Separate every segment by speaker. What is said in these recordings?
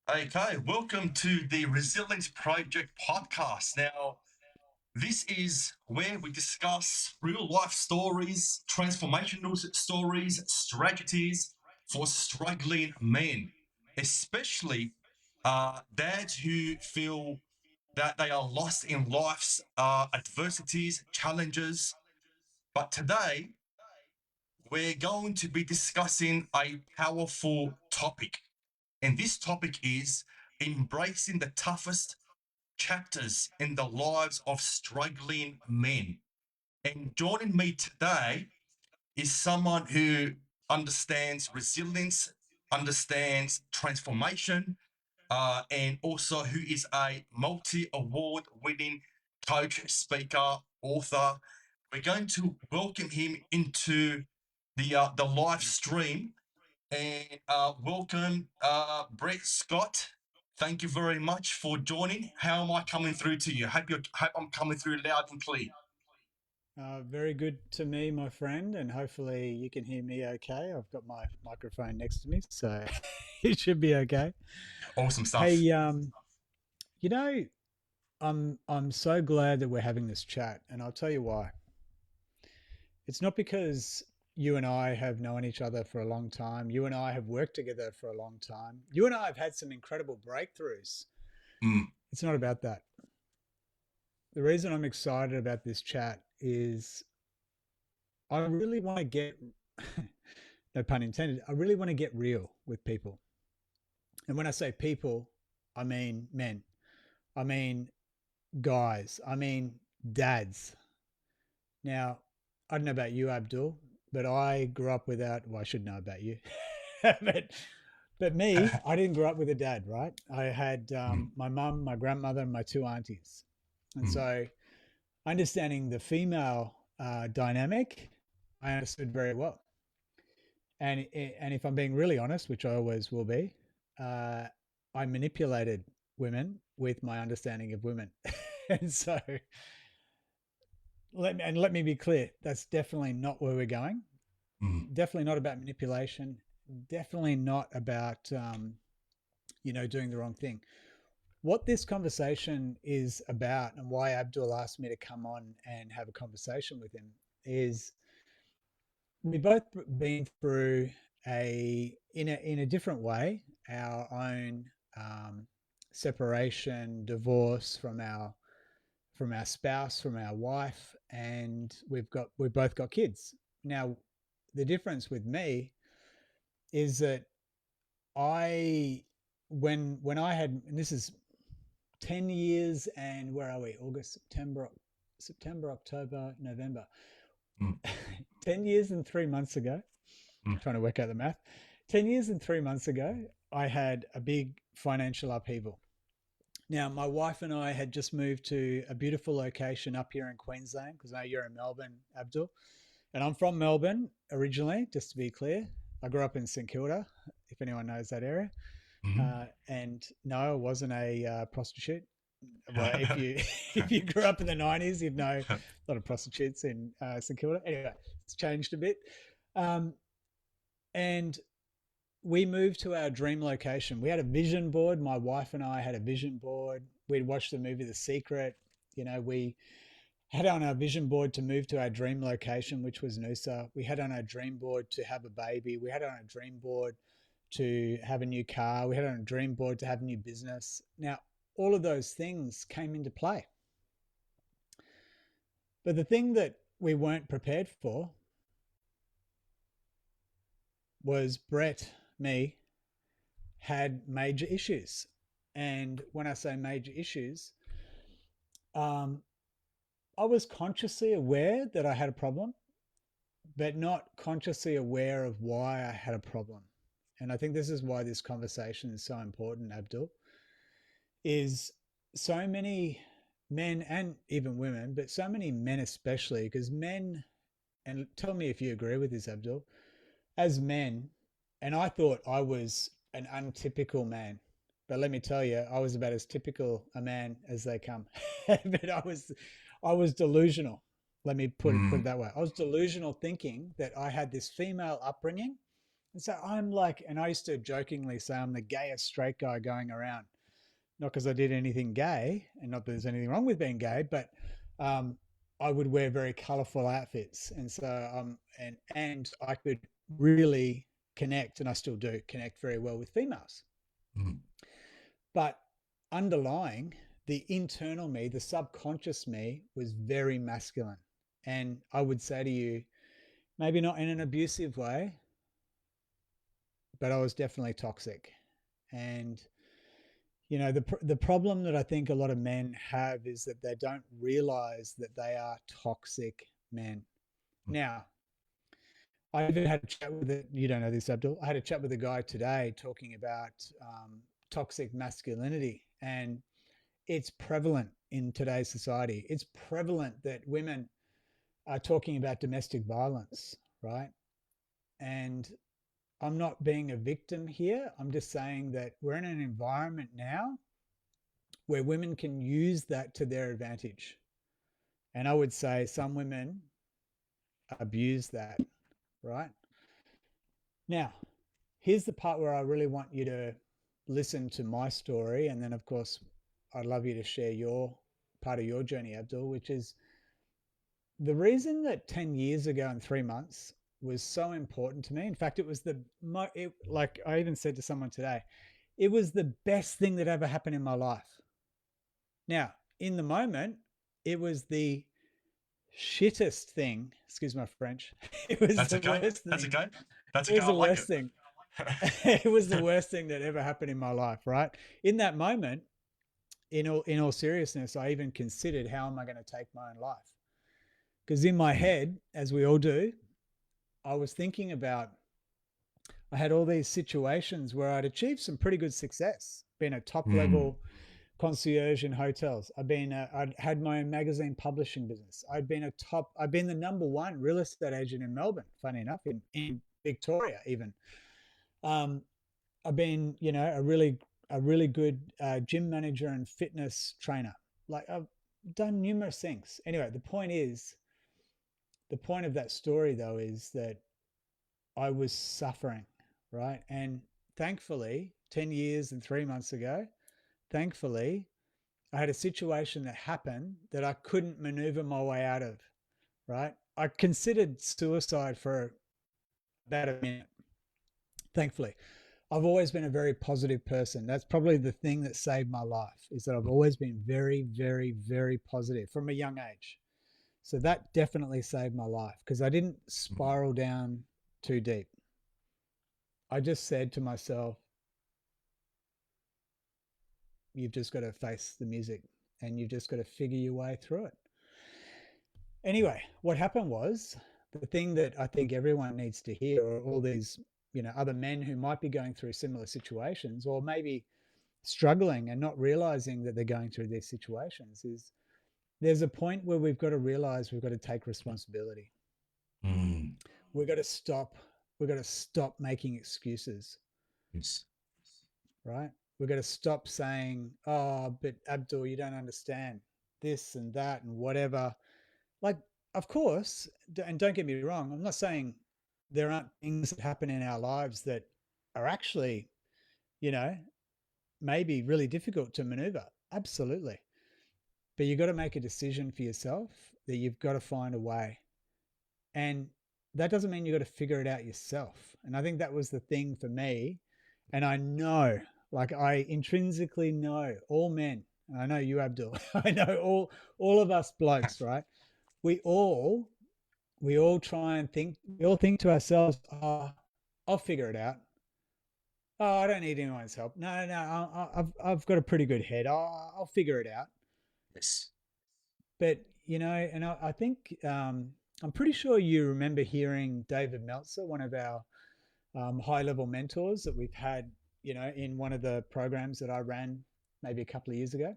Speaker 1: Okay, welcome to the Resilience Project podcast. Now, this is where we discuss real life stories, transformational stories, strategies for struggling men, especially dads who feel that they are lost in life's adversities, challenges. But today, we're going to be discussing a powerful topic. And this topic is embracing the toughest chapters in the lives of struggling men. And joining me today is someone who understands resilience, understands transformation, and also who is a multi award winning coach, speaker, author. We're going to welcome him into the live stream and welcome Brett Scott. Thank you very much for joining. How am I coming through to you? Hope I'm coming through loud and clear.
Speaker 2: Very good to me, my friend, and hopefully you can hear me okay. I've got my microphone next to me, so it should be okay.
Speaker 1: Awesome stuff.
Speaker 2: Hey, you know, I'm so glad that we're having this chat, and I'll tell you why. It's not because you and I have known each other for a long time. You and I have worked together for a long time. You and I have had some incredible breakthroughs.
Speaker 1: Mm,
Speaker 2: It's not about that. The reason I'm excited about this chat is I really want to get no pun intended, I really want to get real with people. And when I say people, I mean men. I mean guys. I mean dads. Now, I don't know about you, Abdul, but I grew up without, well, I should know about you. but but me, I didn't grow up with a dad, right? I had
Speaker 1: mm,
Speaker 2: my mum, my grandmother, and my two aunties. And
Speaker 1: mm,
Speaker 2: so understanding the female dynamic, I understood very well. And if I'm being really honest, which I always will be, uh, I manipulated women with my understanding of women, and so let me be clear, that's definitely not where we're going.
Speaker 1: mm,
Speaker 2: Definitely not about manipulation. Definitely not about doing the wrong thing. What this conversation is about, and why Abdul asked me to come on and have a conversation with him, is we both been through a different way our own um, separation, divorce from our spouse, from our wife, and we've both got kids. Now, the difference with me is that I when I had, and this is 10 years, and where are we? August, September, October, November.
Speaker 1: mm,
Speaker 2: 10 years and 3 months ago,
Speaker 1: mm,
Speaker 2: trying to work out the math. 10 years and 3 months ago, I had a big financial upheaval. Now, my wife and I had just moved to a beautiful location up here in Queensland, because I know you're in Melbourne, Abdul. And I'm from Melbourne originally, just to be clear. I grew up in St Kilda, if anyone knows that area.
Speaker 1: mm.
Speaker 2: And no, I wasn't a prostitute. Well, if you if you grew up in the '90s, you'd know a lot of prostitutes in St Kilda. Anyway, it's changed a bit. Um, and we moved to our dream location. We had a vision board. My wife and I had a vision board. We'd watched the movie The Secret. We had on our vision board to move to our dream location, which was Noosa. We had on our dream board to have a baby. We had on our dream board to have a new car. We had on a dream board to have a new business. Now, all of those things came into play. But the thing that we weren't prepared for was Brett, me, had major issues. And when I say major issues, um, I was consciously aware that I had a problem, but not consciously aware of why I had a problem. And I think this is why this conversation is so important, Abdul, is so many men and even women, but so many men especially, because men, and tell me if you agree with this, Abdul, as men, and I thought I was an untypical man. But let me tell you, I was about as typical a man as they come. But I was delusional. Let me put it
Speaker 1: Mm,
Speaker 2: that way. I was delusional, thinking that I had this female upbringing So I'm like, and I used to jokingly say I'm the gayest straight guy going around. Not because I did anything gay, and not that there's anything wrong with being gay, but um, I would wear very colorful outfits, and so and I could really connect, and I still do connect very well with females.
Speaker 1: Mm.
Speaker 2: But underlying the internal me, the subconscious me, was very masculine, and I would say to you, maybe not in an abusive way, but I was definitely toxic, and the problem that I think a lot of men have is that they don't realize that they are toxic men. Now, I even had a chat with it. You don't know this, Abdul. I had a chat with a guy today talking about toxic masculinity, and it's prevalent in today's society. It's prevalent that women are talking about domestic violence, right? And I'm not being a victim here. I'm just saying that we're in an environment now where women can use that to their advantage. And I would say some women abuse that, right? Now, here's the part where I really want you to listen to my story. And then, of course, I'd love you to share your part of your journey, Abdul, which is the reason that 10 years ago and 3 months was so important to me. In fact, it was like I even said to someone today, it was the best thing that ever happened in my life. Now, in the moment, it was the shittest thing. Excuse my French. It was
Speaker 1: That's
Speaker 2: the
Speaker 1: okay.
Speaker 2: worst
Speaker 1: That's
Speaker 2: thing.
Speaker 1: okay. That's
Speaker 2: It
Speaker 1: okay.
Speaker 2: was
Speaker 1: I
Speaker 2: the
Speaker 1: like
Speaker 2: worst
Speaker 1: it.
Speaker 2: thing. It was the worst thing that ever happened in my life, right? In that moment, in all seriousness, I even considered how am I going to take my own life? Because in my
Speaker 1: Mm.
Speaker 2: head, as we all do, I was thinking about I had all these situations where I'd achieved some pretty good success, been a top
Speaker 1: Mm.
Speaker 2: level concierge in hotels. I'd had my own magazine publishing business. I'd been the number one real estate agent in Melbourne, funny enough, in Victoria even. Um, I've been, a really good gym manager and fitness trainer. Like I've done numerous things. Anyway, the point of that story though is that I was suffering, right? And thankfully, 10 years and 3 months ago, thankfully, I had a situation that happened that I couldn't maneuver my way out of, right? I considered suicide for about a minute, thankfully. I've always been a very positive person. That's probably the thing that saved my life is that I've always been very, very, very positive from a young age. So that definitely saved my life because I didn't spiral down too deep. I just said to myself, you've just got to face the music and you've just got to figure your way through it. Anyway, what happened was the thing that I think everyone needs to hear, or all these, other men who might be going through similar situations, or maybe struggling and not realizing that they're going through these situations, is there's a point where we've got to realize we've got to take responsibility.
Speaker 1: Mm.
Speaker 2: We've got to stop. We've got to stop making excuses,
Speaker 1: Yes.
Speaker 2: right? We've got to stop saying, oh, but Abdul, you don't understand this and that and whatever. Like, of course, and don't get me wrong, I'm not saying there aren't things that happen in our lives that are actually, you know, maybe really difficult to maneuver. Absolutely. But you've got to make a decision for yourself that you've got to find a way. And that doesn't mean you've got to figure it out yourself. And I think that was the thing for me. And I know, like I intrinsically know all men, and I know you, Abdul, I know all of us blokes, right? We all try and think, we all think to ourselves, oh, I'll figure it out. Oh, I don't need anyone's help. No, no, I've got a pretty good head. I'll figure it out.
Speaker 1: Yes.
Speaker 2: But, and I think I'm pretty sure you remember hearing David Meltzer, one of our high level mentors that we've had, in one of the programs that I ran maybe a couple of years ago. And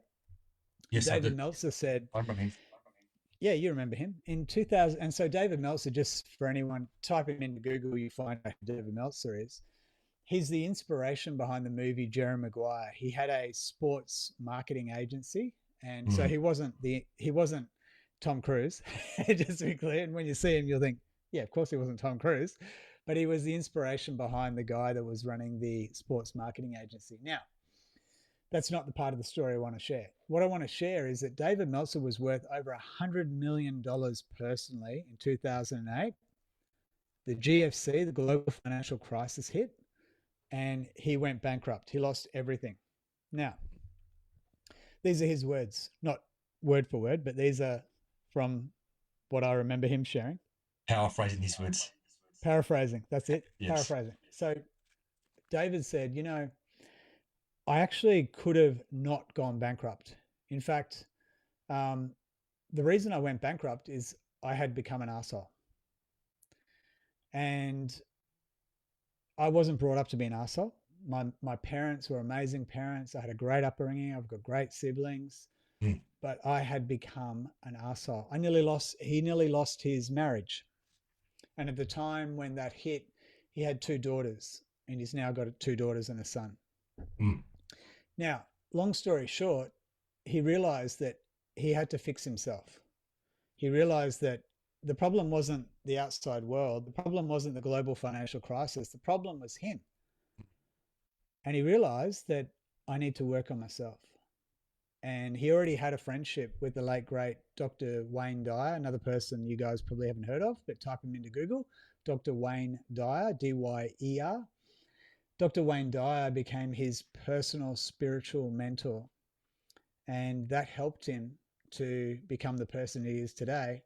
Speaker 1: Yes, I
Speaker 2: David
Speaker 1: do.
Speaker 2: Meltzer said,
Speaker 1: I remember him.
Speaker 2: yeah, you remember him in 2000. And so David Meltzer, just for anyone, type him into Google, you find out who David Meltzer is. He's the inspiration behind the movie Jerry Maguire. He had a sports marketing agency, and so
Speaker 1: Mm.
Speaker 2: he wasn't Tom Cruise, just to be clear. And when you see him, you'll think, yeah, of course he wasn't Tom Cruise, but he was the inspiration behind the guy that was running the sports marketing agency. Now, that's not the part of the story I want to share. What I want to share is that David Meltzer was worth over $100 million personally in 2008. The GFC, the global financial crisis, hit and he went bankrupt. He lost everything. Now, these are his words, not word for word, but these are from what I remember him sharing.
Speaker 1: Paraphrasing his words.
Speaker 2: Paraphrasing, that's it.
Speaker 1: Yes.
Speaker 2: Paraphrasing. So David said, I actually could have not gone bankrupt. In fact, um, the reason I went bankrupt is I had become an asshole. And I wasn't brought up to be an asshole. My parents were amazing parents. I had a great upbringing. I've got great siblings,
Speaker 1: Mm,
Speaker 2: but I had become an asshole. He nearly lost his marriage. And at the time when that hit, he had two daughters and he's now got two daughters and a son.
Speaker 1: mm.
Speaker 2: Now, long story short, he realized that he had to fix himself. He realized that the problem wasn't the outside world. The problem wasn't the global financial crisis. The problem was him. And he realized that I need to work on myself. And he already had a friendship with the late, great Dr. Wayne Dyer, another person you guys probably haven't heard of, but type him into Google. Dr. Wayne Dyer, Dyer. Dr. Wayne Dyer became his personal spiritual mentor. And that helped him to become the person he is today.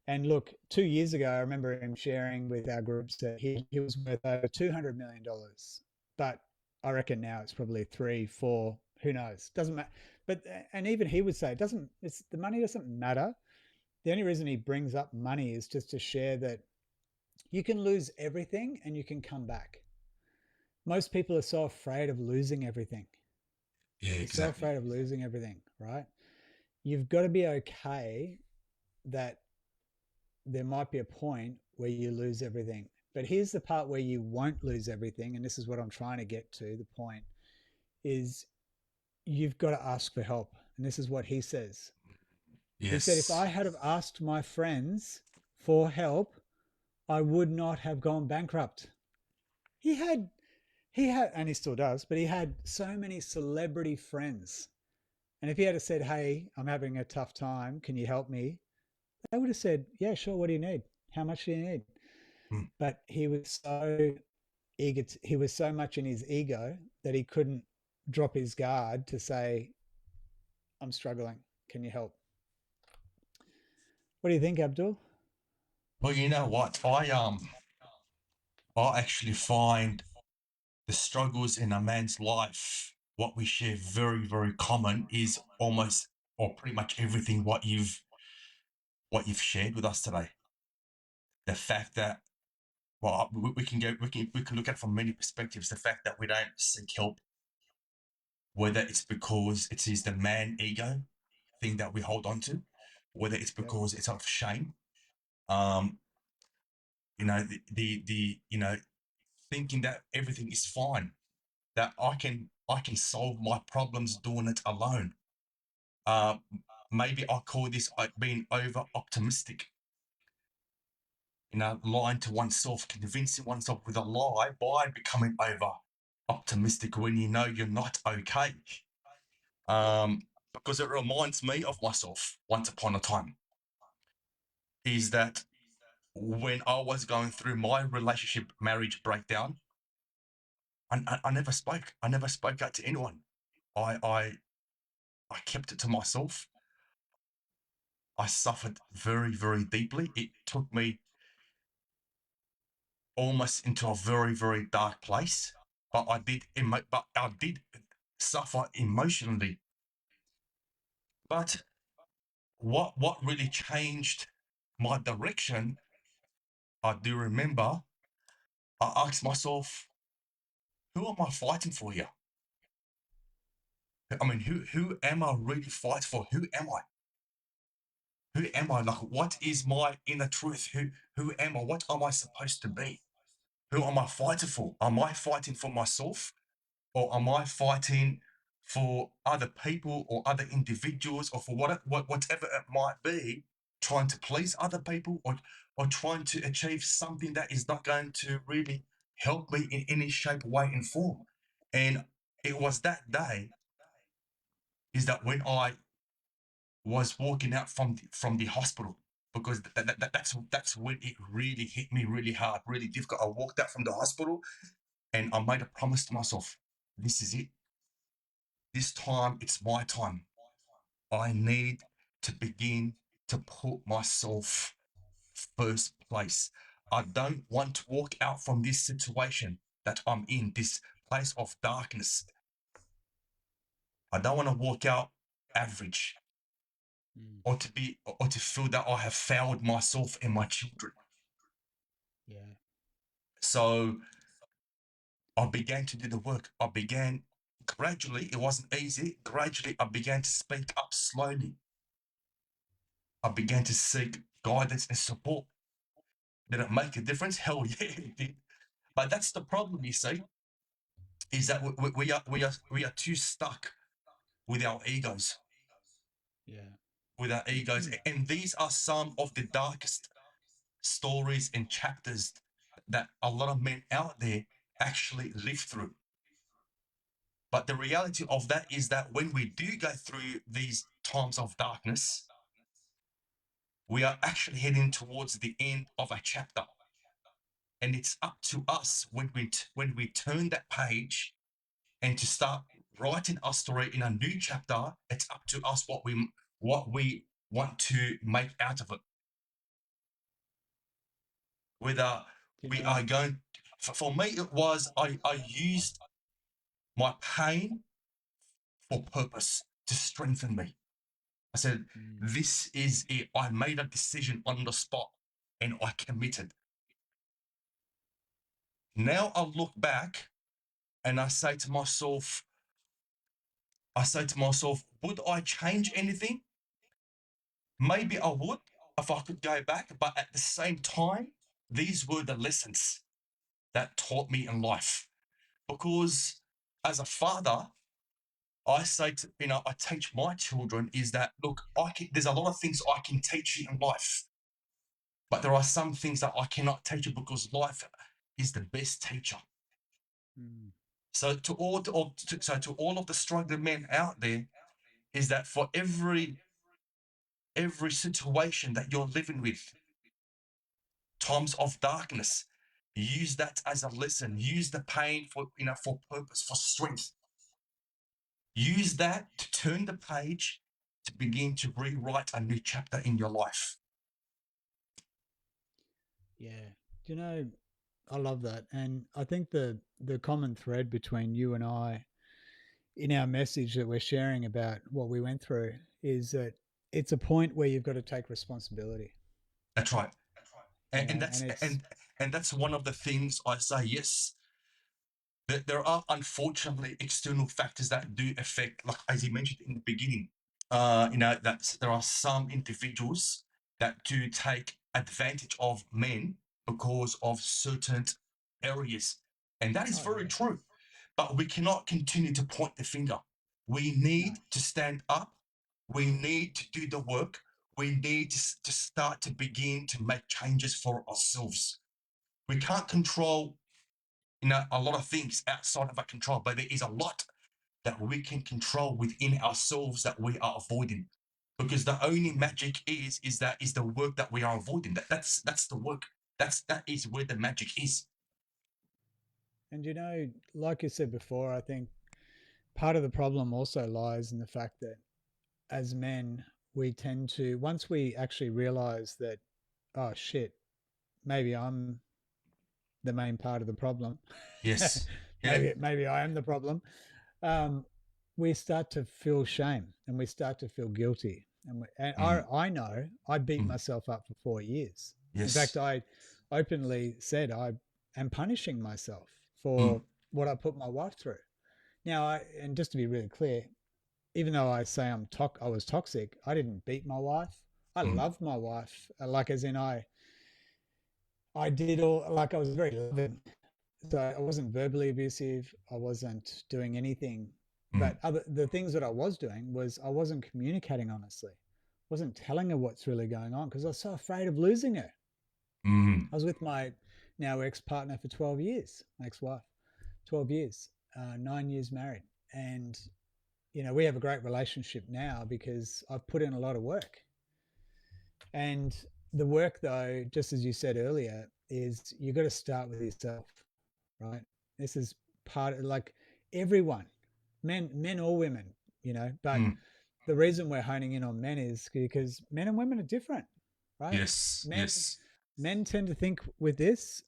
Speaker 2: And look, 2 years ago, I remember him sharing with our groups that he was worth over $200 million. But I reckon now it's probably three, four, who knows? Doesn't matter. But, and even he would say, the money doesn't matter. The only reason he brings up money is just to share that you can lose everything and you can come back. Most people are so afraid of losing everything.
Speaker 1: Yeah,
Speaker 2: You're so
Speaker 1: exactly.
Speaker 2: afraid of losing everything, right? You've got to be okay that there might be a point where you lose everything. But here's the part where you won't lose everything. And this is what I'm trying to get to. The point is you've got to ask for help. And this is what he says. He said, if I
Speaker 1: Yes.
Speaker 2: had have asked my friends for help, I would not have gone bankrupt. He had, and he still does, but he had so many celebrity friends. And if he had said, hey, I'm having a tough time, can you help me? They would have said, yeah, sure. What do you need? How much do you need?
Speaker 1: Mm.
Speaker 2: But he was so eager. He was so much in his ego that he couldn't drop his guard to say, I'm struggling. Can you help? What do you think, Abdul?
Speaker 1: Well, you know what? I actually find the struggles in a man's life, what we share very, very common is almost or pretty much everything what you've shared with us today. The fact that well, we can look at it from many perspectives. The fact that we don't seek help, whether it's because it is the man ego thing that we hold on to, whether it's
Speaker 2: Yep.
Speaker 1: because it's out of shame. Um, the thinking that everything is fine, that I can solve my problems doing it alone. Uh, Maybe I call this being over optimistic. Lying to oneself, convincing oneself with a lie by becoming over optimistic when you know you're not okay. Because it reminds me of myself once upon a time. Is that when I was going through my relationship marriage breakdown, I never spoke. I never spoke out to anyone. I I I kept it to myself. I suffered very, very deeply. It took me almost into a very, very dark place. But I did suffer emotionally. But what really changed my direction, I do remember I asked myself, who am I fighting for here? I mean, who am I really fighting for? Who am I? Who am I? Like, what is my inner truth? Who am I? What am I supposed to be? Who am I fighting for? Am I fighting for myself? Or am I fighting for other people or other individuals or for whatever it might be? trying to please other people, or trying to achieve something that is not going to really help me in any shape, way, and form. And it was that day is that when I was walking out from the hospital, because that's when it really hit me really hard, really difficult. I walked out from the hospital and I made a promise to myself: this is it. This time, it's my time. I need to begin to put myself first place. I don't want to walk out from this situation that I'm in, this place of darkness. I don't want to walk out average,
Speaker 2: Mm.
Speaker 1: or to feel that I have failed myself and my children.
Speaker 2: Yeah.
Speaker 1: So I began to do the work. I began gradually, it wasn't easy. Gradually, I began to speak up slowly. I began to seek guidance and support. Did it make a difference? Hell yeah, it did. But that's the problem, you see, is that we are too stuck with our egos,
Speaker 2: Yeah.
Speaker 1: and these are some of the darkest stories and chapters that a lot of men out there actually live through. But the reality of that is that when we do go through these times of darkness, we are actually heading towards the end of a chapter, and it's up to us when we turn that page and to start writing our story in a new chapter. It's up to us what we want to make out of it. Whether
Speaker 2: You
Speaker 1: we
Speaker 2: know,
Speaker 1: are going, for me, it was I used my pain for purpose to strengthen me. I said,
Speaker 2: mm,
Speaker 1: this is it. I made a decision on the spot and I committed. Now I look back and I say to myself, would I change anything? Maybe I would if I could go back, but at the same time, these were the lessons that taught me in life. Because as a father, I say to, I teach my children is that, look, there's a lot of things I can teach you in life, but there are some things that I cannot teach you because life is the best teacher.
Speaker 2: mm,
Speaker 1: So to all of the struggling men out there, is that for every situation that you're living with, times of darkness, use that as a lesson. Use the pain for purpose, for strength. Use that to turn the page, to begin to rewrite a new chapter in your life.
Speaker 2: yeah. You know, I love that, and I think the common thread between you and I in our message that we're sharing about what we went through is that it's a point where you've got to take responsibility.
Speaker 1: That's right.
Speaker 2: You
Speaker 1: And
Speaker 2: know,
Speaker 1: that's
Speaker 2: and it's
Speaker 1: and that's one of the things I say. Yes, that there are unfortunately external factors that do affect, like as you mentioned in the beginning. That there are some individuals that do take advantage of men because of certain areas, and that is
Speaker 2: oh
Speaker 1: very
Speaker 2: yeah,
Speaker 1: true. But we cannot continue to point the finger. We
Speaker 2: no,
Speaker 1: need to stand up. We need to do the work. We need to start to begin to make changes for ourselves. We can't control, a lot of things outside of our control, but there is a lot that we can control within ourselves that we are avoiding. Because the only magic is the work that we are avoiding. That's the work. That is where the magic is.
Speaker 2: and you know, like you said before, I think part of the problem also lies in the fact that as men, we tend to once we actually realize that, oh shit, maybe I'm the main part of the problem.
Speaker 1: Yes. Yeah.
Speaker 2: maybe I am the problem. Um, we start to feel shame and we start to feel guilty. And
Speaker 1: Mm,
Speaker 2: I know I beat
Speaker 1: mm,
Speaker 2: myself up for 4 years. In fact,
Speaker 1: yes.
Speaker 2: I openly said I am punishing myself
Speaker 1: Mm,
Speaker 2: for what I put my wife through. Now, and just to be really clear, even though I say I was toxic, I didn't beat my wife. I
Speaker 1: mm,
Speaker 2: loved my wife, like as in I did all like I was very loving. So I wasn't verbally abusive. I wasn't doing anything.
Speaker 1: mm,
Speaker 2: But the things that I was doing was I wasn't communicating honestly. wasn't telling her what's really going on because I was so afraid of losing her.
Speaker 1: Mm.
Speaker 2: I was with my now ex-partner for 12 years, my ex-wife, 12 years, 9 years married. And, we have a great relationship now because I've put in a lot of work. And the work, though, just as you said earlier, is you got to start with yourself, right? This is part of like everyone, men or women, but
Speaker 1: Mm.
Speaker 2: the reason we're honing in on men is because men and women are different, right?
Speaker 1: Yes,
Speaker 2: Men
Speaker 1: yes.
Speaker 2: men tend to think with this,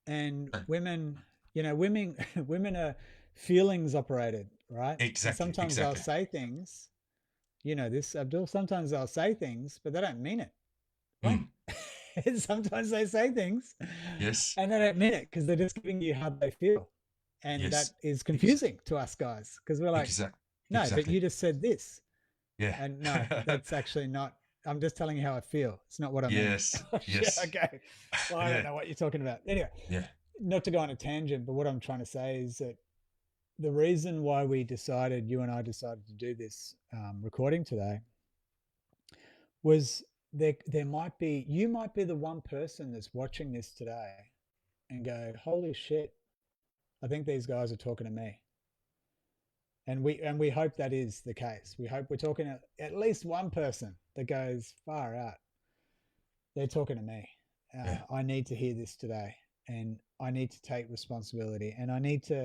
Speaker 2: and
Speaker 1: Uh,
Speaker 2: women women are feelings operated, right? And
Speaker 1: Exactly,
Speaker 2: sometimes they'll
Speaker 1: exactly.
Speaker 2: say things, this, Abdul. Sometimes they'll say things, but they don't mean it. What?
Speaker 1: Mm.
Speaker 2: Sometimes they say things
Speaker 1: Yes,
Speaker 2: and they don't mean it because they're just giving you how they feel. And that
Speaker 1: yes.
Speaker 2: is
Speaker 1: Ex-
Speaker 2: confusing to us guys because we're like,
Speaker 1: exact,
Speaker 2: no, but
Speaker 1: exactly.
Speaker 2: you just said this.
Speaker 1: Yeah.
Speaker 2: And no, that's actually not. I'm just telling you how I feel. It's not what I mean.
Speaker 1: Yes,
Speaker 2: Oh, shit.
Speaker 1: yes.
Speaker 2: Okay. Well, I don't
Speaker 1: Yeah,
Speaker 2: know what you're talking about. Anyway,
Speaker 1: yeah,
Speaker 2: not to go on a tangent, but what I'm trying to say is that the reason why you and I decided to do this recording today was there might be, you might be the one person that's watching this today and go, holy shit, I think these guys are talking to me. And we hope that is the case. We hope we're talking to at least one person that goes far out. They're talking to me.
Speaker 1: yeah.
Speaker 2: I need to hear this today, and I need to take responsibility, and I need to.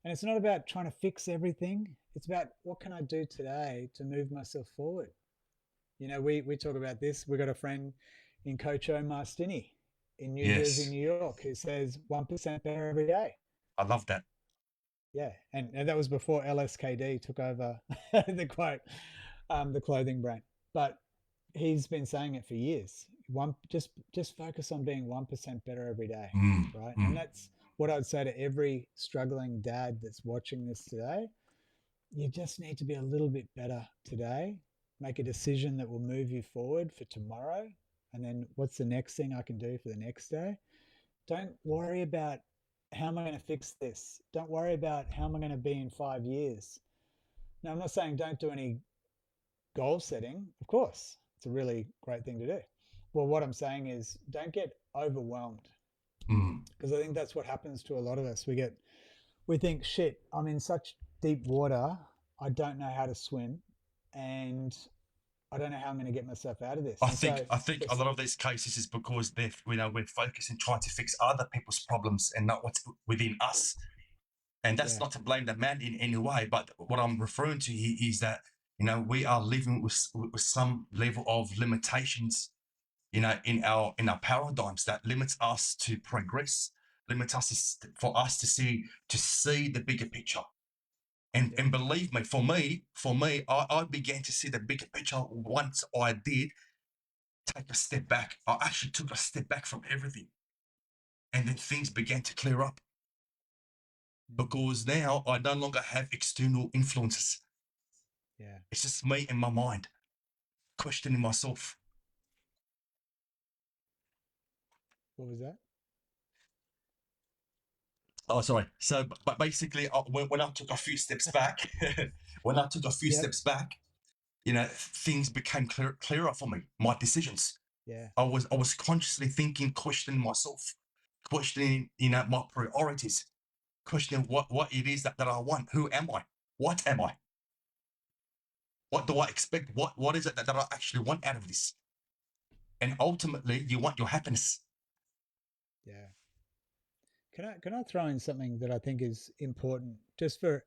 Speaker 2: And it's not about trying to fix everything. It's about what can I do today to move myself forward. We talk about this. We got a friend in Cocho Marstini in New Jersey,
Speaker 1: Yes.
Speaker 2: New York, who says 1% better every day.
Speaker 1: I love that.
Speaker 2: Yeah, and that was before LSKD took over the quote, the clothing brand. But he's been saying it for years. Just focus on being 1% better every day,
Speaker 1: Mm,
Speaker 2: right? And
Speaker 1: mm.
Speaker 2: that's what I'd say to every struggling dad that's watching this today. You just need to be a little bit better today. Make a decision that will move you forward for tomorrow. And then what's the next thing I can do for the next day? Don't worry about how am I going to fix this? Don't worry about how am I going to be in 5 years? Now, I'm not saying don't do any goal setting. Of course, it's a really great thing to do. Well, what I'm saying is don't get overwhelmed
Speaker 1: Mm.
Speaker 2: because I think that's what happens to a lot of us. We think, shit, I'm in such deep water. I don't know how to swim and I don't know how I'm going to get myself out of this.
Speaker 1: I
Speaker 2: And
Speaker 1: think
Speaker 2: so
Speaker 1: I think a
Speaker 2: it's,
Speaker 1: lot of these cases is because we're focusing trying to fix other people's problems and not what's within us. And that's
Speaker 2: yeah,
Speaker 1: not to blame the man in any way, but what I'm referring to here is that we are living with some level of limitations, in our paradigms that limits us to progress, limits us for us to see the bigger picture. And
Speaker 2: yeah,
Speaker 1: and believe me, for me, I began to see the bigger picture once I did take a step back. I actually took a step back from everything, and then things began to clear up
Speaker 2: mm,
Speaker 1: because now I no longer have external influences.
Speaker 2: yeah.
Speaker 1: It's just me and my mind questioning myself.
Speaker 2: What was that?
Speaker 1: Oh, sorry. So, but basically, when I took a few steps back, when I took a few
Speaker 2: Yep.
Speaker 1: steps back, things became clearer for me. My decisions.
Speaker 2: Yeah.
Speaker 1: I was consciously thinking, questioning myself, questioning, my priorities, questioning what it is that I want. Who am I? What am I? What do I expect? What is it that I actually want out of this? And ultimately, you want your happiness.
Speaker 2: Yeah. Can I throw in something that I think is important just for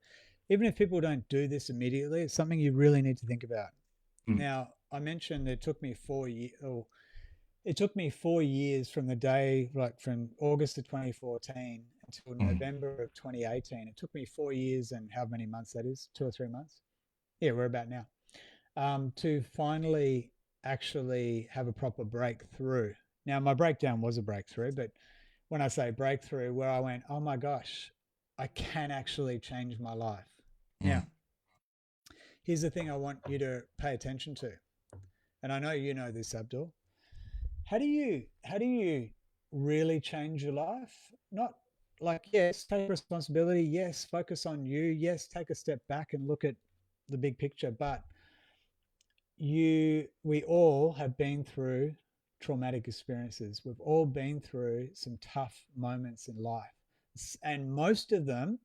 Speaker 2: even if people don't do this immediately, it's something you really need to think about.
Speaker 1: Mm,
Speaker 2: Now, I mentioned it took me 4 years, or it took me 4 years from the day, like from August of 2014 until
Speaker 1: mm,
Speaker 2: November of 2018. It took me 4 years and how many months that is? 2 or 3 months? Yeah, we're about now. To finally actually have a proper breakthrough. Now, my breakdown was a breakthrough, but when I say breakthrough, where I went, oh my gosh, I can actually change my life. Now,
Speaker 1: mm.
Speaker 2: here's the thing I want you to pay attention to. And I know you know this, Abdul. How do you really change your life? Not like, yes, take responsibility, yes, focus on you, yes, take a step back and look at the big picture, but we all have been through traumatic experiences. We've all been through some tough moments in life. And most of them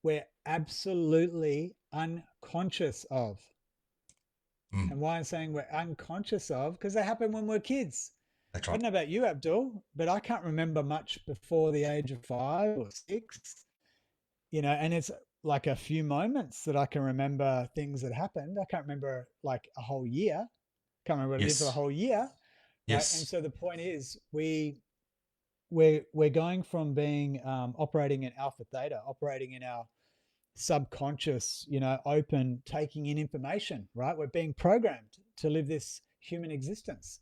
Speaker 2: we're absolutely unconscious of.
Speaker 1: Mm.
Speaker 2: And why I'm saying we're unconscious of, because they happen when we're kids.
Speaker 1: That's
Speaker 2: I
Speaker 1: right.
Speaker 2: don't know about you, Abdul, but I can't remember much before the age of 5 or 6, and it's like a few moments that I can remember things that happened. I can't remember like a whole year. Can't remember what I did for the
Speaker 1: Yes.
Speaker 2: whole year, right? And
Speaker 1: Yes.
Speaker 2: so the point is, we're going from being operating in alpha theta, operating in our subconscious, open, taking in information, right? We're being programmed to live this human existence.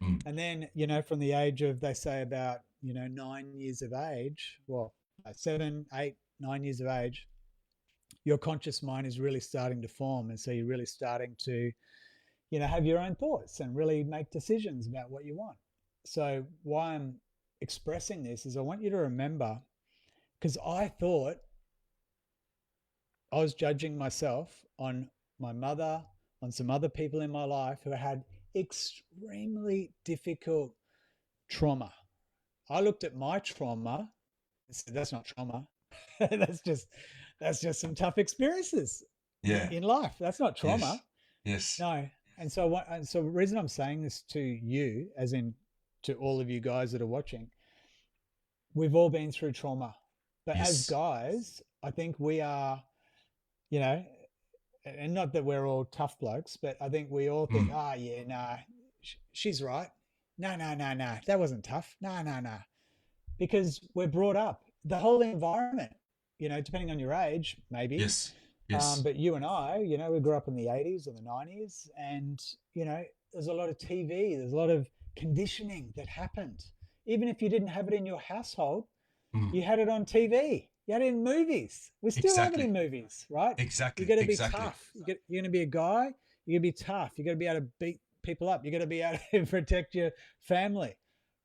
Speaker 1: Mm.
Speaker 2: And then, from the age of, they say about, 9 years of age, well, 7, 8, 9 years of age, your conscious mind is really starting to form. And so you're really starting to, have your own thoughts and really make decisions about what you want. So why I'm expressing this is I want you to remember, because I thought I was judging myself on my mother, on some other people in my life who had extremely difficult trauma. I looked at my trauma and said, "That's not trauma. that's just that's just some tough experiences
Speaker 1: Yeah.
Speaker 2: in life. That's not
Speaker 1: Yes.
Speaker 2: trauma."
Speaker 1: Yes.
Speaker 2: No. And so the reason I'm saying this to you, as in to all of you guys that are watching, we've all been through trauma. But as
Speaker 1: Yes.
Speaker 2: guys, I think we are, you know, and not that we're all tough blokes, but I think we all think,
Speaker 1: Mm.
Speaker 2: oh, yeah, nah, she's right. No, no, no, no, that wasn't tough. No, no, no. Because we're brought up, the whole environment, depending on your age, maybe.
Speaker 1: Yes. Yes.
Speaker 2: But you and I, we grew up in the 80s or the 90s, and, there's a lot of TV, there's a lot of conditioning that happened. Even if you didn't have it in your household,
Speaker 1: Mm.
Speaker 2: you had it on TV. You had it in movies. We still have it in
Speaker 1: Exactly.
Speaker 2: movies, right? You
Speaker 1: Exactly.
Speaker 2: got to be
Speaker 1: Exactly.
Speaker 2: tough. You're going to be a guy. You got to be tough. You got to be able to beat people up. You got to be able to protect your family.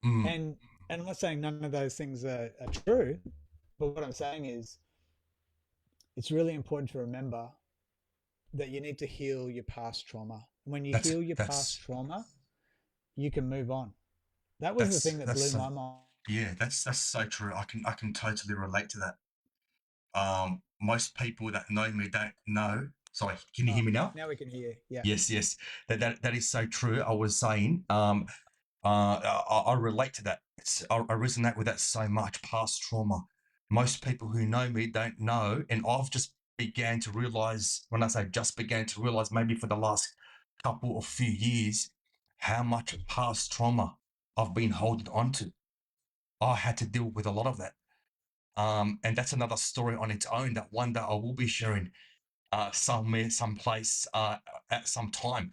Speaker 1: Mm.
Speaker 2: And I'm not saying none of those things are true, but what I'm saying is it's really important to remember that you need to heal your past trauma. When you
Speaker 1: That's
Speaker 2: heal your past
Speaker 1: that's
Speaker 2: trauma, you can move on. That was the
Speaker 1: that's
Speaker 2: thing that
Speaker 1: that's
Speaker 2: blew
Speaker 1: so
Speaker 2: my mind.
Speaker 1: yeah, that's so true. I can totally relate to that. Most people that know me don't know. Sorry, can you
Speaker 2: Oh,
Speaker 1: hear me now?
Speaker 2: now we can hear. Yeah.
Speaker 1: Yes, yes. That is so true. I was saying, I relate to that. I resonate with that so much. Past trauma. Most people who know me don't know, and I've just began to realize. When I say just began to realize, maybe for the last couple of few years, how much past trauma I've been holding on to. I had to deal with a lot of that. And that's another story on its own that one day I will be sharing somewhere, someplace, at some time.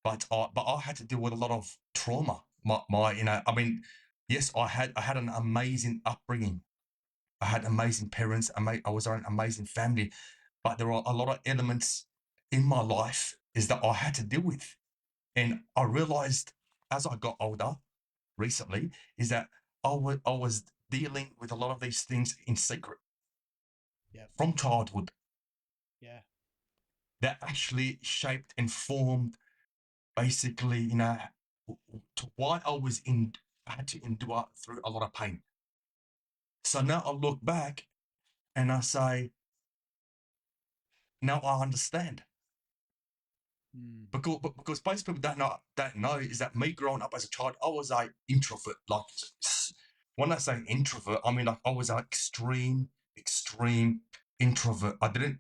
Speaker 1: But I had to deal with a lot of trauma. I mean, yes, I had an amazing upbringing. I had amazing parents. I was around an amazing family, but there are a lot of elements in my life is that I had to deal with, and I realized as I got older recently is that I was dealing with a lot of these things in secret
Speaker 2: Yep.
Speaker 1: from childhood
Speaker 2: Yeah.
Speaker 1: that actually shaped and formed basically, to why I had to endure through a lot of pain. So now I look back and I say, now I understand.
Speaker 2: Mm.
Speaker 1: Because most people don't know is that me growing up as a child, I was a introvert. Like when I say introvert, I mean like I was an extreme introvert. I didn't.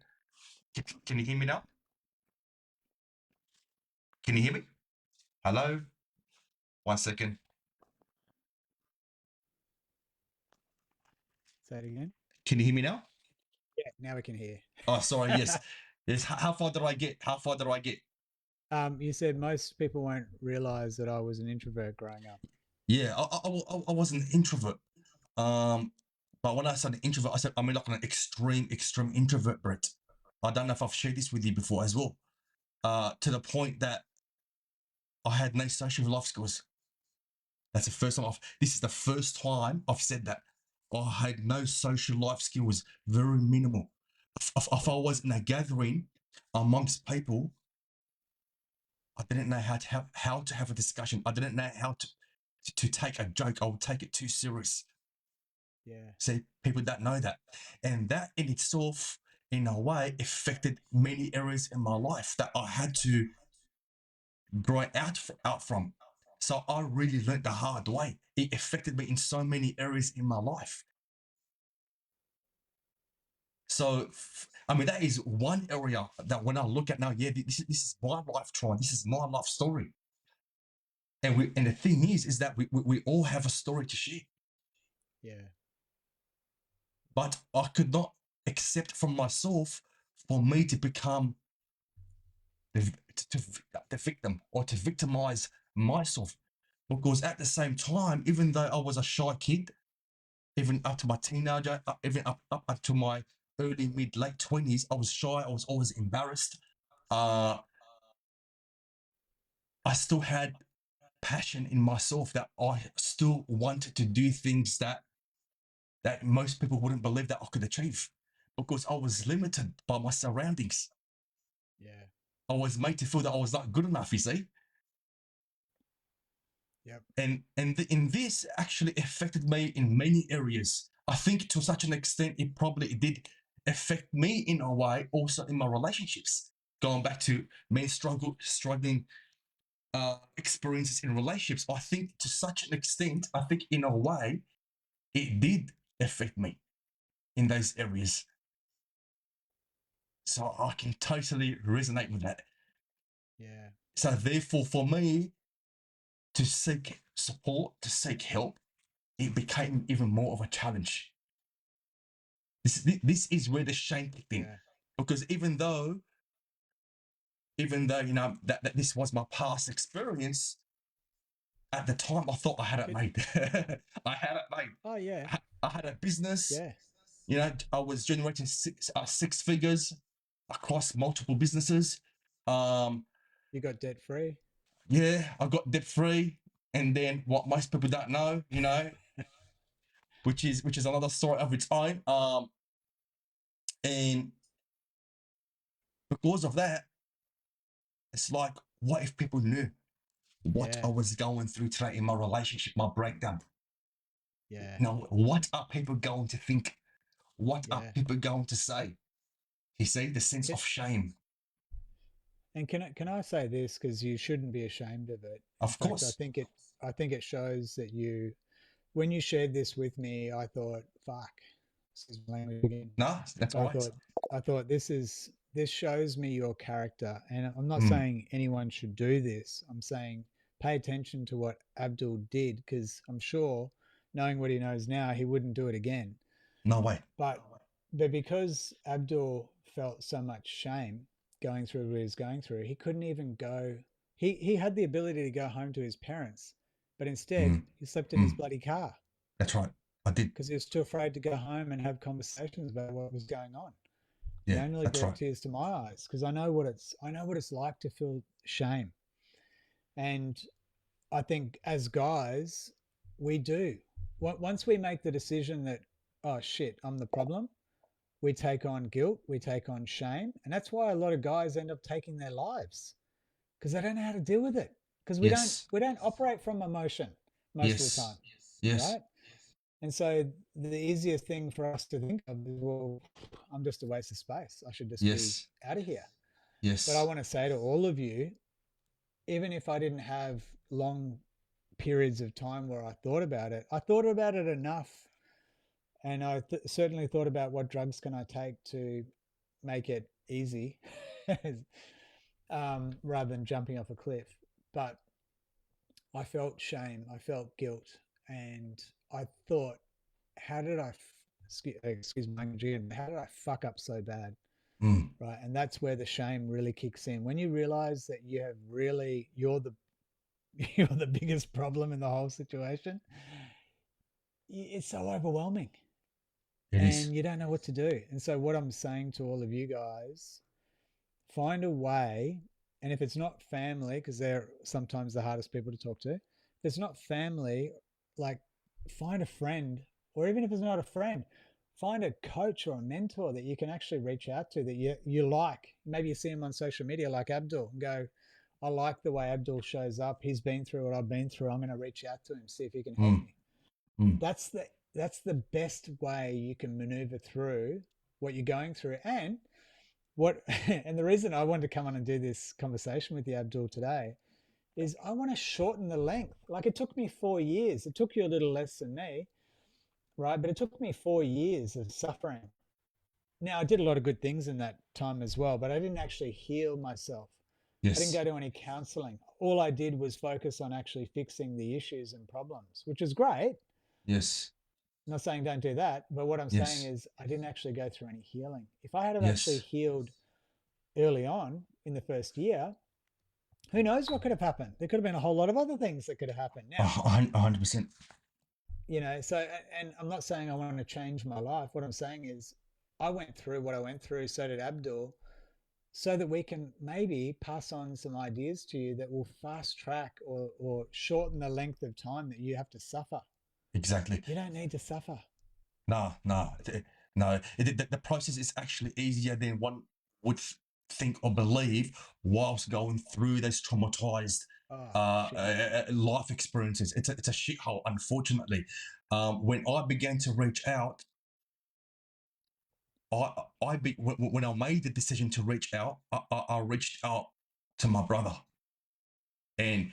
Speaker 1: Can you hear me now? Can you hear me? Hello. 1 second.
Speaker 2: Say it again.
Speaker 1: Can you hear me now?
Speaker 2: Yeah. Now we can hear.
Speaker 1: Oh, sorry. Yes. Yes. How far did I get? How far did I get?
Speaker 2: You said most people won't realize that I was an introvert growing up.
Speaker 1: Yeah, I was an introvert. Um, but when I said introvert, I said I mean like an extreme introvert, Brett. I don't know if I've shared this with you before as well. To the point that I had no social life skills. That's the first time this is the first time I've said that. I had no social life skills, very minimal. If I was in a gathering amongst people, I didn't know how to have a discussion. I didn't know how to take a joke. I would take it too serious.
Speaker 2: Yeah.
Speaker 1: See, people don't know that. And that in itself, in a way, affected many areas in my life that I had to grow out from. So I really learned the hard way. It affected me in so many areas in my life. So, I mean, that is one area that when I look at now, yeah, this is my life, Tron. This is my life story. And the thing is that we all have a story to share.
Speaker 2: Yeah.
Speaker 1: But I could not accept from myself for me to become the, to, the victim or to victimize myself. Because at the same time, even though I was a shy kid, even up to my teenager, even up to my early, mid, late 20s, I was shy. I was always embarrassed. Uh, I still had passion in myself that I still wanted to do things that most people wouldn't believe that I could achieve because I was limited by my surroundings.
Speaker 2: Yeah.
Speaker 1: I was made to feel that I was not good enough, you see.
Speaker 2: Yep.
Speaker 1: And this actually affected me in many areas. I think to such an extent it probably did affect me in a way also in my relationships. Going back to me struggling experiences in relationships, I think to such an extent, I think in a way it did affect me in those areas. So I can totally resonate with that.
Speaker 2: Yeah.
Speaker 1: So therefore, for me to seek support, to seek help, it became even more of a challenge. This is where the shame kicked in,
Speaker 2: Yeah.
Speaker 1: because you know that this was my past experience, at the time I thought I had it
Speaker 2: It,
Speaker 1: made. I had it made.
Speaker 2: oh yeah.
Speaker 1: I had a business.
Speaker 2: Yeah.
Speaker 1: You know, I was generating six figures across multiple businesses. Um,
Speaker 2: You got debt free.
Speaker 1: yeah, I got debt free, and then what most people don't know, you know, which is another story of its own. And because of that, it's like, what if people knew what I
Speaker 2: Yeah.
Speaker 1: was going through today in my relationship, my breakdown?
Speaker 2: Yeah.
Speaker 1: Now, what are people going to think? What are
Speaker 2: Yeah.
Speaker 1: people going to say? You see, the sense
Speaker 2: Can,
Speaker 1: of shame.
Speaker 2: and can I say this, because you shouldn't be ashamed of it. In
Speaker 1: Of
Speaker 2: fact,
Speaker 1: course.
Speaker 2: I think it shows that you, when you shared this with me, I thought, fuck, excuse my language again.
Speaker 1: No, that's
Speaker 2: But
Speaker 1: all right.
Speaker 2: I thought this shows me your character. And I'm not
Speaker 1: Mm,
Speaker 2: saying anyone should do this. I'm saying pay attention to what Abdul did, because I'm sure, knowing what he knows now, he wouldn't do it again.
Speaker 1: no way.
Speaker 2: But but because Abdul felt so much shame going through what he was going through, he couldn't even go. He had the ability to go home to his parents, but instead
Speaker 1: Mm,
Speaker 2: he slept in his
Speaker 1: mm,
Speaker 2: bloody car
Speaker 1: that's right. I did.
Speaker 2: because he was too afraid to go home and have conversations about what was going on. You
Speaker 1: Yeah,
Speaker 2: know, nearly
Speaker 1: that's
Speaker 2: brought
Speaker 1: right.
Speaker 2: tears to my eyes because I know what it's like to feel shame. And I think as guys, we do. Once we make the decision that, oh shit, I'm the problem, we take on guilt, we take on shame. And that's why a lot of guys end up taking their lives because they don't know how to deal with it. Because
Speaker 1: Yes,
Speaker 2: we don't operate from emotion most of the
Speaker 1: yes,
Speaker 2: time,
Speaker 1: yes,
Speaker 2: right? And so the easiest thing for us to think of is, well, I'm just a waste of space. I should just be
Speaker 1: yes,
Speaker 2: out of here. But I
Speaker 1: yes,
Speaker 2: want to say to all of you, even if I didn't have long periods of time where I thought about it enough. And I certainly thought about what drugs can I take to make it easy rather than jumping off a cliff. But I felt shame, I felt guilt, and I thought, how did excuse my language again, how did I fuck up so bad?
Speaker 1: mm,
Speaker 2: Right. And that's where the shame really kicks in. When you realize that you have really, you're the biggest problem in the whole situation, it's so overwhelming
Speaker 1: it is.
Speaker 2: and you don't know what to do. And so, what I'm saying to all of you guys, find a way. And if it's not family, because they're sometimes the hardest people to talk to, if it's not family, like find a friend, or even if it's not a friend, find a coach or a mentor that you can actually reach out to that you like. Maybe you see them on social media like Abdul and go, I like the way Abdul shows up. He's been through what I've been through. I'm going to reach out to him, see if he can help
Speaker 1: Mm,
Speaker 2: me.
Speaker 1: mm.
Speaker 2: That's the best way you can maneuver through what you're going through. And what and the reason I wanted to come on and do this conversation with you, Abdul, today is I want to shorten the length. Like it took me 4 years. It took you a little less than me, right? But it took me 4 years of suffering. Now I did a lot of good things in that time as well, but I didn't actually heal myself. I didn't
Speaker 1: Yes,
Speaker 2: go to any counseling. All I did was focus on actually fixing the issues and problems, which is great.
Speaker 1: yes,
Speaker 2: I'm not saying don't do that, but what I'm saying
Speaker 1: yes,
Speaker 2: is I didn't actually go through any healing. If I had have actually
Speaker 1: yes.
Speaker 2: healed early on in the first year, who knows what could have happened? There could have been a whole lot of other things that could have happened. Now,
Speaker 1: 100%.
Speaker 2: so, and I'm not saying I want to change my life. What I'm saying is I went through what I went through, so did Abdul, so that we can maybe pass on some ideas to you that will fast track or shorten the length of time that you have to suffer.
Speaker 1: Exactly.
Speaker 2: You don't need to suffer.
Speaker 1: No, no, no. The process is actually easier than one would think or believe whilst going through those traumatized
Speaker 2: Oh, shithole.
Speaker 1: life experiences. It's a shithole, unfortunately. When I began to reach out, when I made the decision to reach out, I reached out to my brother, and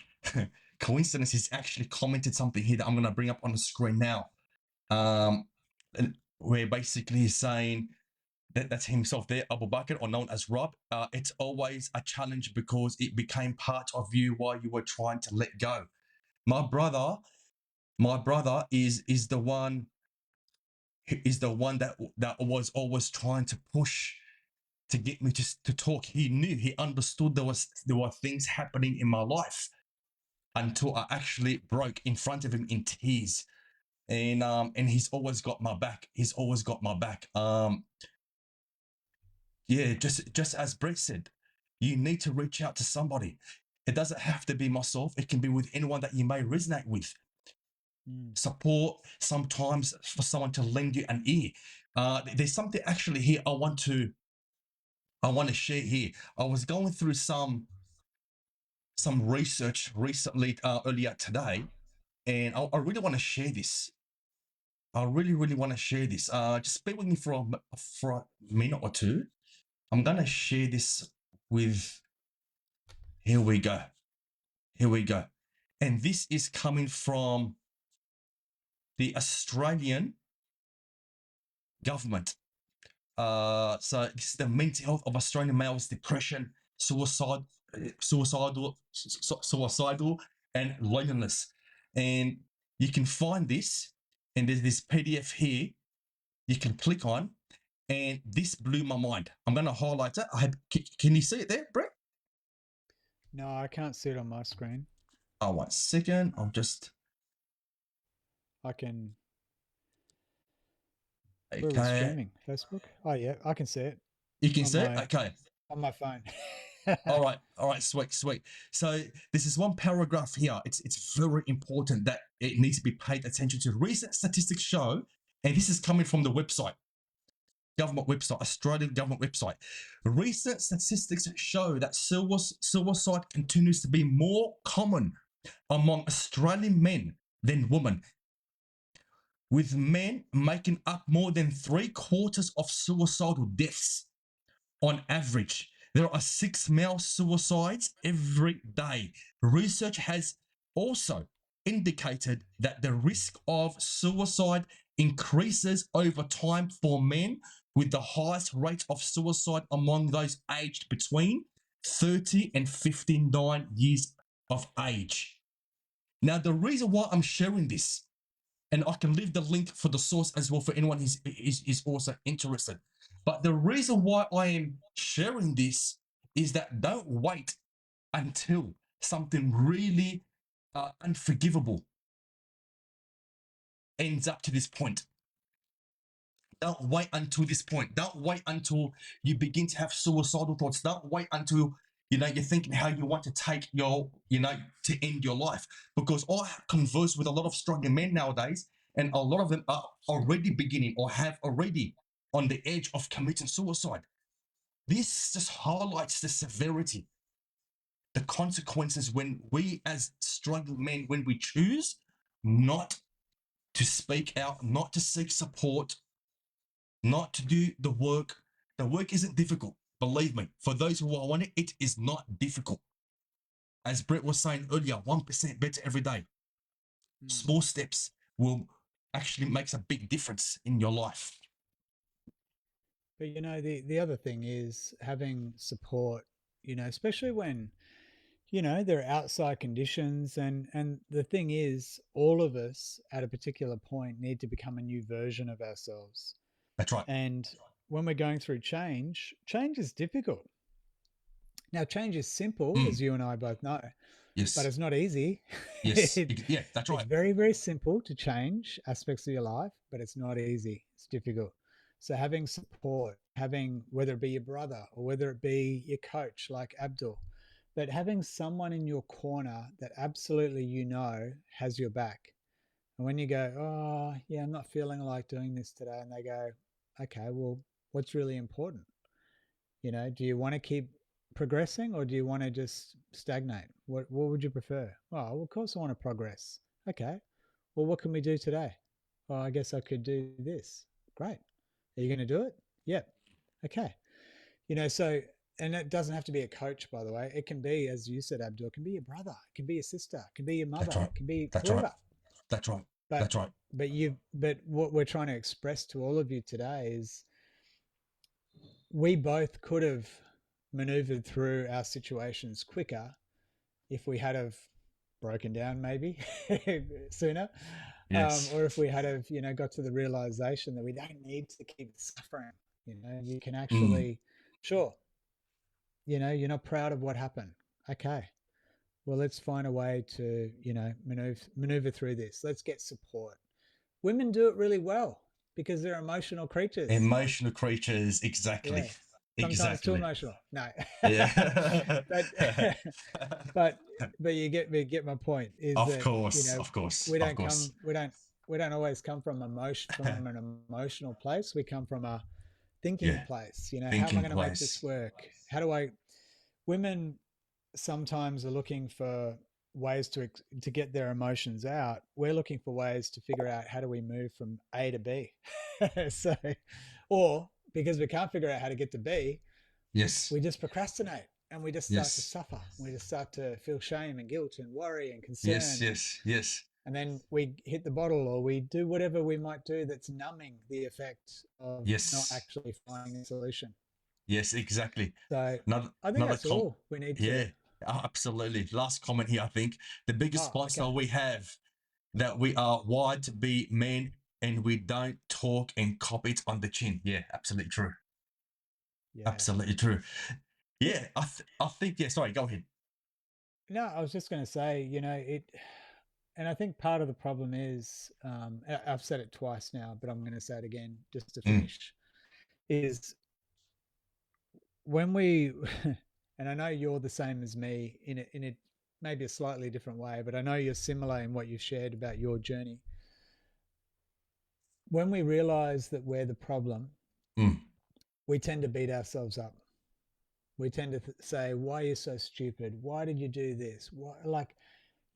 Speaker 1: coincidence, he's actually commented something here that I'm going to bring up on the screen now. Um, where basically he's saying that's himself there, Abu Bakr, or known as Rob. It's always a challenge because it became part of you while you were trying to let go. My brother, my brother is the one that was always trying to push to get me to talk. He knew, he understood there were things happening in my life until I actually broke in front of him in tears. And he's always got my back. He's always got my back. Yeah, just as Brett said, you need to reach out to somebody. It doesn't have to be myself. It can be with anyone that you may resonate with.
Speaker 2: Mm.
Speaker 1: Support sometimes for someone to lend you an ear. There's something actually here I want to share here. I was going through some research recently earlier today, and I really want to share this. I really really want to share this. Just bear with me for a minute or two. I'm gonna share this with. Here we go. Here we go. And this is coming from the Australian government. So this is the mental health of Australian males, depression, suicidal, and loneliness. And you can find this, and there's this PDF here you can click on, and this blew my mind. I'm going to highlight it. Can you see it there, Brett?
Speaker 2: No, I can't see it on my screen.
Speaker 1: Oh, 1 second. I'll just.
Speaker 2: I can. Where are we
Speaker 1: Okay.
Speaker 2: streaming? Facebook? Oh yeah, I can see it
Speaker 1: You can
Speaker 2: on
Speaker 1: see it?
Speaker 2: my
Speaker 1: Okay.
Speaker 2: on my phone.
Speaker 1: All right, sweet, sweet. So this is one paragraph here. It's very important that it needs to be paid attention to. Recent statistics show, and this is coming from the website, government website, Australian government website. Recent statistics show that suicide continues to be more common among Australian men than women, with men making up more than 3/4 of suicidal deaths. On average, there are 6 male suicides every day. Research has also indicated that the risk of suicide increases over time for men, with the highest rate of suicide among those aged between 30 and 59 years of age. Now, the reason why I'm sharing this, and I can leave the link for the source as well for anyone who's also interested. But the reason why I am sharing this is that don't wait until something really unforgivable ends up to this point. Don't wait until this point. Don't wait until you begin to have suicidal thoughts. Don't wait until you're thinking how you want to take to end your life. Because I converse with a lot of struggling men nowadays, and a lot of them are already beginning or have already on the edge of committing suicide. This just highlights the severity the consequences when we as struggling men, when we choose not to speak out, not to seek support, not to do the work isn't difficult. Believe me, for those who are on it, it is not difficult. As Brett was saying earlier, 1% better every day.
Speaker 2: Mm.
Speaker 1: Small steps will actually makes a big difference in your life.
Speaker 2: But the other thing is having support, especially when, there are outside conditions, and the thing is all of us at a particular point need to become a new version of ourselves.
Speaker 1: That's right.
Speaker 2: And when we're going through change is difficult. Now, change is simple,
Speaker 1: Mm,
Speaker 2: as you and I both know, but
Speaker 1: yes.
Speaker 2: it's not easy.
Speaker 1: Yes. Yeah, that's
Speaker 2: It's
Speaker 1: right.
Speaker 2: very, very simple to change aspects of your life, but it's not easy. It's difficult. So having support, having, whether it be your brother or whether it be your coach like Abdul, but having someone in your corner that absolutely has your back. And when you go, oh yeah, I'm not feeling like doing this today, and they go, okay, well, what's really important? Do you want to keep progressing, or do you want to just stagnate? What would you prefer? Well, of course I want to progress. Okay. Well, what can we do today? Well, I guess I could do this. Great. Are you going to do it? Yep. Okay. So, and it doesn't have to be a coach, by the way. It can be, as you said, Abdul, it can be your brother, it can be your sister, it can be your
Speaker 1: That's
Speaker 2: mother,
Speaker 1: right.
Speaker 2: it can be
Speaker 1: That's right.
Speaker 2: whoever.
Speaker 1: That's right.
Speaker 2: But
Speaker 1: That's right.
Speaker 2: but what we're trying to express to all of you today is we both could have maneuvered through our situations quicker if we had have broken down maybe sooner,
Speaker 1: Yes.
Speaker 2: or if we had have got to the realization that we don't need to keep suffering. You can
Speaker 1: Mm,
Speaker 2: actually, sure, you're not proud of what happened. Okay, well, let's find a way to maneuver through this. Let's get support. Women do it really well because they're emotional creatures.
Speaker 1: emotional creatures. Exactly.
Speaker 2: Yeah, sometimes too
Speaker 1: Exactly.
Speaker 2: emotional. No,
Speaker 1: Yeah.
Speaker 2: but but but you get my point. Is
Speaker 1: Of
Speaker 2: that
Speaker 1: course. Of course.
Speaker 2: we
Speaker 1: Of
Speaker 2: don't come
Speaker 1: course.
Speaker 2: we don't always come from an emotional place. We come from a thinking
Speaker 1: Yeah.
Speaker 2: place. How am I
Speaker 1: Thinking
Speaker 2: going to make this
Speaker 1: place.
Speaker 2: work? How do I? Women sometimes are looking for ways to get their emotions out. We're looking for ways to figure out how do we move from A to B. So, or because we can't figure out how to get to B,
Speaker 1: Yes.
Speaker 2: we just procrastinate and we just start to
Speaker 1: Yes.
Speaker 2: suffer. We just start to feel shame and guilt and worry and
Speaker 1: Yes.
Speaker 2: concern,
Speaker 1: Yes. Yes.
Speaker 2: and then we hit the bottle or we do whatever we might do that's numbing the effect of not
Speaker 1: Yes.
Speaker 2: actually finding a solution.
Speaker 1: Yes. Exactly.
Speaker 2: So
Speaker 1: Another
Speaker 2: I think
Speaker 1: another
Speaker 2: that's
Speaker 1: com.
Speaker 2: all we need to.
Speaker 1: Yeah. Absolutely. Last comment here. I think the biggest
Speaker 2: Oh, okay.
Speaker 1: lifestyle we have that we are wired to be men and we don't talk and cop it on the chin. Yeah. Absolutely true.
Speaker 2: Yeah.
Speaker 1: Absolutely true. Yeah. I think. Yeah. Sorry. Go ahead.
Speaker 2: No, I was just going to say, and I think part of the problem is, I've said it twice now, but I'm going to say it again just to
Speaker 1: Mm,
Speaker 2: finish, is when we, and I know you're the same as me in a maybe a slightly different way, but I know you're similar in what you've shared about your journey. When we realize that we're the problem,
Speaker 1: mm,
Speaker 2: we tend to beat ourselves up. We tend to say, "Why are you so stupid? Why did you do this? Why?" Like,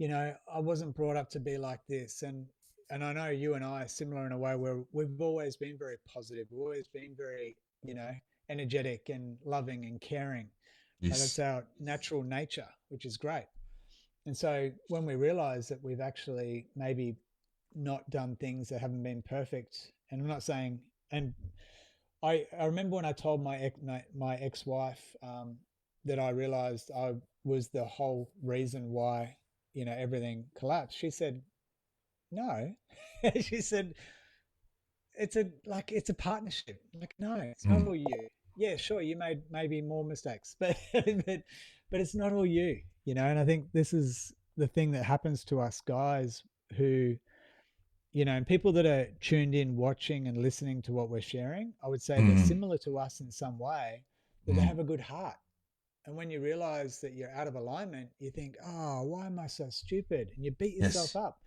Speaker 2: I wasn't brought up to be like this. And I know you and I are similar in a way where we've always been very positive. We've always been very, energetic and loving and caring. Right? That's
Speaker 1: yes.
Speaker 2: our natural nature, which is great. And so when we realize that we've actually maybe not done things that haven't been perfect, and I'm not saying, and I remember when I told my ex-wife, that I realized I was the whole reason why everything collapsed. She said no. She said it's a partnership. I'm like, no, it's not
Speaker 1: Mm,
Speaker 2: all you. Yeah, sure, you made maybe more mistakes, but but it's not all you. And I think this is the thing that happens to us guys who and people that are tuned in, watching and listening to what we're sharing, I would say they're
Speaker 1: mm,
Speaker 2: similar to us in some way, that they
Speaker 1: mm,
Speaker 2: have a good heart. And when you realize that you're out of alignment, you think, oh, why am I so stupid? And you beat yourself
Speaker 1: yes.
Speaker 2: up.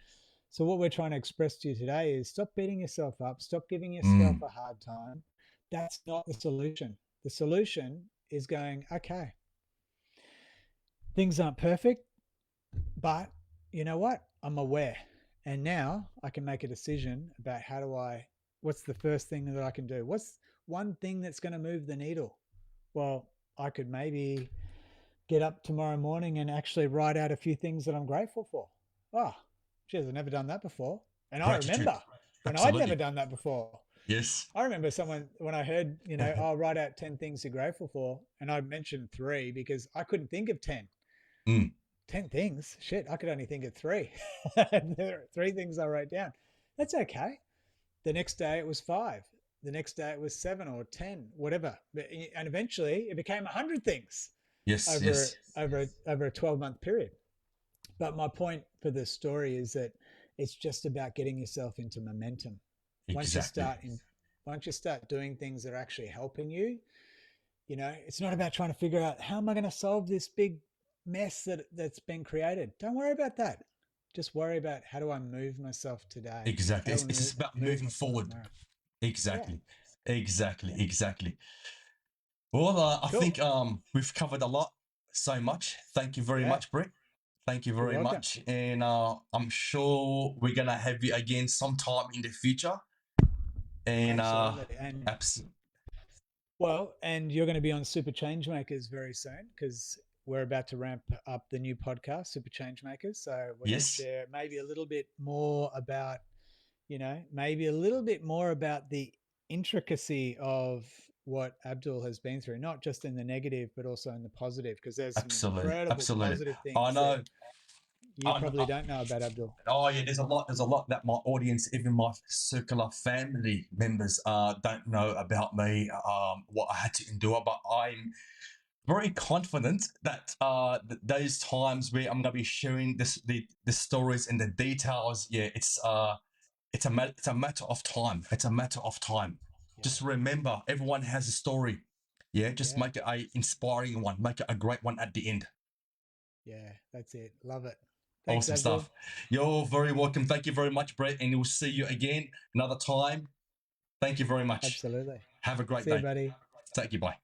Speaker 2: So, what we're trying to express to you today is stop beating yourself up, stop giving yourself
Speaker 1: Mm,
Speaker 2: a hard time. That's not the solution. The solution is going, okay, things aren't perfect, but you know what? I'm aware. And now I can make a decision about what's the first thing that I can do? What's one thing that's going to move the needle? Well, I could maybe get up tomorrow morning and actually write out a few things that I'm grateful for. Oh, geez, I've never done that before. And I
Speaker 1: Gratitude.
Speaker 2: remember when I'd never
Speaker 1: Absolutely.
Speaker 2: done that before.
Speaker 1: Yes.
Speaker 2: I remember someone when I heard, I'll write out 10 things you're grateful for. And I mentioned three because I couldn't think of 10.
Speaker 1: Mm.
Speaker 2: 10 things? Shit, I could only think of three. There are three things I wrote down. That's okay. The next day it was five. The next day it was seven or 10, whatever. And eventually it became 100 things
Speaker 1: Yes.
Speaker 2: over
Speaker 1: Yes.
Speaker 2: over a 12-month period. But my point for this story is that it's just about getting yourself into momentum. Once you
Speaker 1: Exactly.
Speaker 2: start in, once you start doing things that are actually helping you, it's not about trying to figure out how am I going to solve this big mess that's been created. Don't worry about that. Just worry about how do I move myself today?
Speaker 1: Exactly.
Speaker 2: How do
Speaker 1: It's,
Speaker 2: I
Speaker 1: it's
Speaker 2: move,
Speaker 1: just about
Speaker 2: move
Speaker 1: moving
Speaker 2: myself
Speaker 1: forward.
Speaker 2: tomorrow? Yeah,
Speaker 1: Exactly. Exactly.
Speaker 2: yeah.
Speaker 1: Exactly. Well, I
Speaker 2: Cool.
Speaker 1: think we've covered a lot so much. Thank you very
Speaker 2: Yeah,
Speaker 1: much, Brett. Thank you
Speaker 2: you're
Speaker 1: very
Speaker 2: welcome.
Speaker 1: much. And I'm sure we're going to have you again sometime in the future. And
Speaker 2: Absolutely. And
Speaker 1: abs-
Speaker 2: and you're going to be on Super Changemakers very soon because we're about to ramp up the new podcast, Super Changemakers. So we're going to
Speaker 1: yes,
Speaker 2: share maybe a little bit more about, maybe a little bit more about the intricacy of what Abdul has been through, not just in the negative, but also in the positive, because there's some
Speaker 1: absolutely.
Speaker 2: incredible
Speaker 1: Absolutely.
Speaker 2: positive
Speaker 1: I
Speaker 2: things that
Speaker 1: know.
Speaker 2: you
Speaker 1: I,
Speaker 2: probably
Speaker 1: I,
Speaker 2: don't know about Abdul.
Speaker 1: oh yeah, there's a lot that my audience, even my circular family members, don't know about me. What I had to endure, but I'm very confident that those times where I'm gonna be sharing the stories and the details, yeah, it's a matter of time. It's a matter of time.
Speaker 2: Yeah.
Speaker 1: Just remember, everyone has a story. Yeah, just
Speaker 2: Yeah.
Speaker 1: make it a inspiring one. Make it a great one at the end.
Speaker 2: Yeah. That's it. Love it. Thanks,
Speaker 1: Awesome
Speaker 2: Abdul.
Speaker 1: stuff. You're very welcome. Thank you very much, Brett, and we'll see you again another time. Thank you very much.
Speaker 2: Absolutely.
Speaker 1: Have a great
Speaker 2: See you,
Speaker 1: day.
Speaker 2: buddy.
Speaker 1: Take you. Bye.